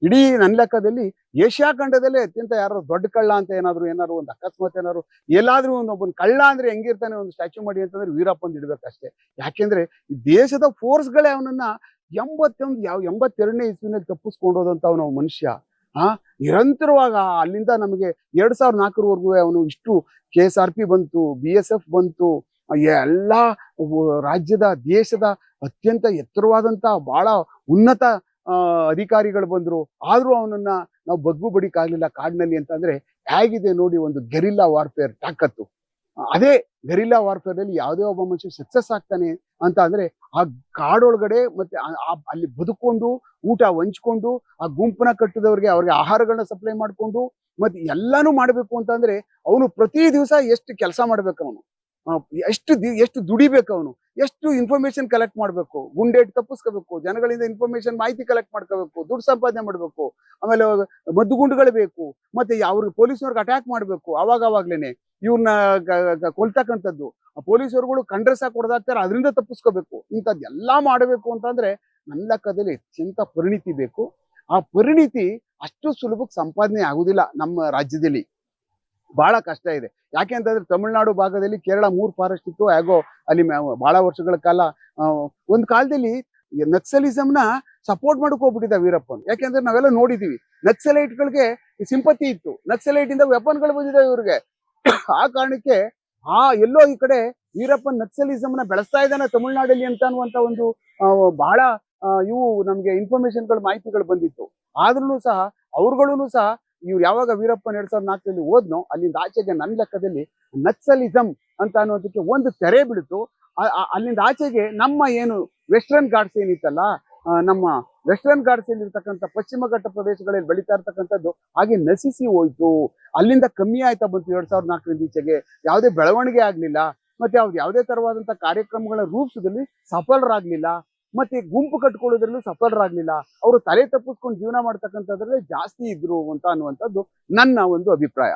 ಇಡೀ ನನ್ನ ಲೆಕ್ಕದಲ್ಲಿ ಏಷ್ಯಾ ಖಂಡದಲ್ಲೇ ಅತ್ಯಂತ ಯಾರು ದೊಡ್ಡ ಕಳ್ಳ ಅಂತ ಏನಾದ್ರು ಒಂದು ಅಕಸ್ಮಾತ್ ಏನಾದ್ರು ಎಲ್ಲಾದ್ರೂ ಒಬ್ಬನ ಕಳ್ಳ ಅಂದ್ರೆ ಹೆಂಗಿರ್ತಾನೆ, ಒಂದು ಸ್ಟ್ಯಾಚ್ಯೂ ಮಾಡಿ ಅಂತಂದ್ರೆ ವೀರಪ್ಪನ್ ಇಡ್ಬೇಕಷ್ಟೇ. ಯಾಕೆಂದ್ರೆ ಈ ದೇಶದ ಫೋರ್ಸ್ಗಳೇ ಅವನನ್ನ 82ನೇ ಇಸ್ವಿನಲ್ಲಿ ತಪ್ಪಿಸ್ಕೊಂಡೋದಂತ ಅವನು ಮನುಷ್ಯ. ನಿರಂತರವಾಗ ಅಲ್ಲಿಂದ ನಮಗೆ 2004ವರೆಗೂ ಅವನು ಇಷ್ಟು KSRP ಬಂತು, BSF ಬಂತು, ಎಲ್ಲಾ ರಾಜ್ಯದ ದೇಶದ ಅತ್ಯಂತ ಎತ್ತರವಾದಂತ ಬಹಳ ಉನ್ನತ ಅಧಿಕಾರಿಗಳು ಬಂದ್ರು. ಆದ್ರೂ ಅವನನ್ನ ನಾವು ಬಗ್ಗು ಬಡಿಕಾಗ್ಲಿಲ್ಲ ಕಾಡಿನಲ್ಲಿ ಅಂತಂದ್ರೆ ಹೇಗಿದೆ ನೋಡಿ ಒಂದು ಗೆರಿಲ್ಲಾ ವಾರ್ಫೇರ್ ತಾಕತ್ತು. ಅದೇ ಗೆರಿಲ್ಲಾ ವಾರ್ಫೇರ್ ಅಲ್ಲಿ ಯಾವುದೇ ಒಬ್ಬ ಮನುಷ್ಯ ಸಕ್ಸಸ್ ಆಗ್ತಾನೆ ಅಂತ ಅಂದ್ರೆ ಆ ಕಾಡೊಳಗಡೆ ಮತ್ತೆ ಅಲ್ಲಿ ಬದುಕೊಂಡು ಊಟ ಹಂಚ್ಕೊಂಡು ಆ ಗುಂಪನ್ನ ಕಟ್ಟಿದವ್ರಿಗೆ ಅವ್ರಿಗೆ ಆಹಾರಗಳನ್ನ ಸಪ್ಲೈ ಮಾಡ್ಕೊಂಡು ಮತ್ತೆ ಎಲ್ಲಾನು ಮಾಡ್ಬೇಕು ಅಂತಂದ್ರೆ ಅವನು ಪ್ರತಿ ದಿವಸ ಎಷ್ಟು ಕೆಲಸ ಮಾಡ್ಬೇಕು, ಅವನು ಎಷ್ಟು ದುಡಿಬೇಕು, ಅವನು ಎಷ್ಟು ಇನ್ಫಾರ್ಮೇಶನ್ ಕಲೆಕ್ಟ್ ಮಾಡ್ಬೇಕು, ಗುಂಡೇಟ್ ತಪ್ಪಿಸ್ಕೋಬೇಕು, ಜನಗಳಿಂದ ಇನ್ಫಾರ್ಮೇಶನ್ ಮಾಹಿತಿ ಕಲೆಕ್ಟ್ ಮಾಡ್ಕೋಬೇಕು, ದುಡ್ಡು ಸಂಪಾದನೆ ಮಾಡ್ಬೇಕು, ಆಮೇಲೆ ಮದ್ದುಗುಂಡುಗಳು ಬೇಕು, ಮತ್ತೆ ಅವ್ರಿಗೆ ಪೊಲೀಸ್ನವ್ರಿಗೆ ಅಟ್ಯಾಕ್ ಮಾಡ್ಬೇಕು, ಅವಾಗ್ಲೇನೆ ಇವ್ರನ್ನ ಕೊಲ್ತಕ್ಕಂಥದ್ದು, ಪೊಲೀಸರುಗಳು ಕಂಡ್ರೆ ಸಾಕು ಹೊಡೆದಾಕ್ತಾರೆ, ಅದರಿಂದ ತಪ್ಪಿಸ್ಕೋಬೇಕು. ಇಂಥದ್ದೆಲ್ಲಾ ಮಾಡಬೇಕು ಅಂತಂದ್ರೆ ನನ್ನ ಲೆಕ್ಕದಲ್ಲಿ ಅತ್ಯಂತ ಪರಿಣಿತಿ ಬೇಕು. ಆ ಪರಿಣಿತಿ ಅಷ್ಟು ಸುಲಭಕ್ಕೆ ಸಂಪಾದನೆ ಆಗುದಿಲ್ಲ ನಮ್ಮ ರಾಜ್ಯದಲ್ಲಿ, ಬಹಳ ಕಷ್ಟ ಇದೆ. ಯಾಕೆ ಅಂತಂದ್ರೆ ತಮಿಳುನಾಡು ಭಾಗದಲ್ಲಿ ಕೇರಳ 3 ಫಾರೆಸ್ಟ್ ಇತ್ತು, ಹೇಗೋ ಅಲ್ಲಿ ಬಹಳ ವರ್ಷಗಳ ಕಾಲ ಒಂದ್ ಕಾಲದಲ್ಲಿ ನಕ್ಸಲಿಸಮ್ನ ಸಪೋರ್ಟ್ ಮಾಡಕ್ ಹೋಗ್ಬಿಟ್ಟಿದ್ದ ವೀರಪ್ಪನ್. ಯಾಕೆಂದ್ರೆ ನಾವೆಲ್ಲ ನೋಡಿದೀವಿ, ನಕ್ಸಲೈಟ್ಗಳಿಗೆ ಸಿಂಪತಿ ಇತ್ತು, ನಕ್ಸಲೈಟ್ ಇಂದ ವೆಪನ್ಗಳು ಬಂದಿದ್ದಾವೆ ಇವ್ರಿಗೆ. ಆ ಕಾರಣಕ್ಕೆ ಎಲ್ಲೋ ಈ ಕಡೆ ವೀರಪ್ಪನ್ ನಕ್ಸಲಿಸಮ್ನ ಬೆಳೆಸ್ತಾ ಇದ್ದಾನೆ ತಮಿಳುನಾಡಲ್ಲಿ ಅಂತ ಅನ್ನುವಂತ ಒಂದು ಬಹಳ ಇವು ನಮ್ಗೆ ಇನ್ಫಾರ್ಮೇಶನ್ಗಳು ಮಾಹಿತಿಗಳು ಬಂದಿತ್ತು. ಆದ್ರೂ ಸಹ ಅವ್ರುಗಳೂ ಸಹ ಇವ್ರು ಯಾವಾಗ ವೀರಪ್ಪನ್ 2004ರಲ್ಲಿ ಹೋದ್ನೋ ಅಲ್ಲಿಂದ ಆಚೆಗೆ ನನ್ನ ಲೆಕ್ಕದಲ್ಲಿ ನಕ್ಸಲಿಸಂ ಅಂತ ಅನ್ನೋದಕ್ಕೆ ಒಂದು ತೆರೆ ಬಿಡ್ತು. ಅಲ್ಲಿಂದ ಆಚೆಗೆ ನಮ್ಮ ಏನು ವೆಸ್ಟರ್ನ್ ಘಾಟ್ಸ್ ಏನಿತ್ತಲ್ಲ, ನಮ್ಮ ವೆಸ್ಟರ್ನ್ ಘಾಟ್ಸ್ ಇರ್ತಕ್ಕಂಥ ಪಶ್ಚಿಮ ಘಟ್ಟ ಪ್ರದೇಶಗಳಲ್ಲಿ ಬೆಳೀತಾ ಇರ್ತಕ್ಕಂಥದ್ದು ಹಾಗೆ ನಶಿಸಿ ಹೋಯ್ತು. ಅಲ್ಲಿಂದ ಕಮ್ಮಿ ಆಯ್ತಾ ಬಂತು 2004ರಿಂದ ಈಚೆಗೆ. ಯಾವುದೇ ಬೆಳವಣಿಗೆ ಆಗ್ಲಿಲ್ಲ, ಮತ್ತೆ ಯಾವುದೇ ತರವಾದಂತ ಕಾರ್ಯಕ್ರಮಗಳ ರೂಪಿಸದಲ್ಲಿ ಸಫಲರಾಗ್ಲಿಲ್ಲ, ಮತ್ತೆ ಗುಂಪು ಕಟ್ಕೊಳ್ಳೋದ್ರಲ್ಲೂ ಸಫಲರಾಗ್ಲಿಲ್ಲ. ಅವರು ತಲೆ ತಪ್ಪಿಸ್ಕೊಂಡು ಜೀವನ ಮಾಡ್ತಕ್ಕಂಥದ್ರಲ್ಲಿ ಜಾಸ್ತಿ ಇದ್ರು ಅಂತ ಅನ್ನುವಂಥದ್ದು ನನ್ನ ಒಂದು ಅಭಿಪ್ರಾಯ.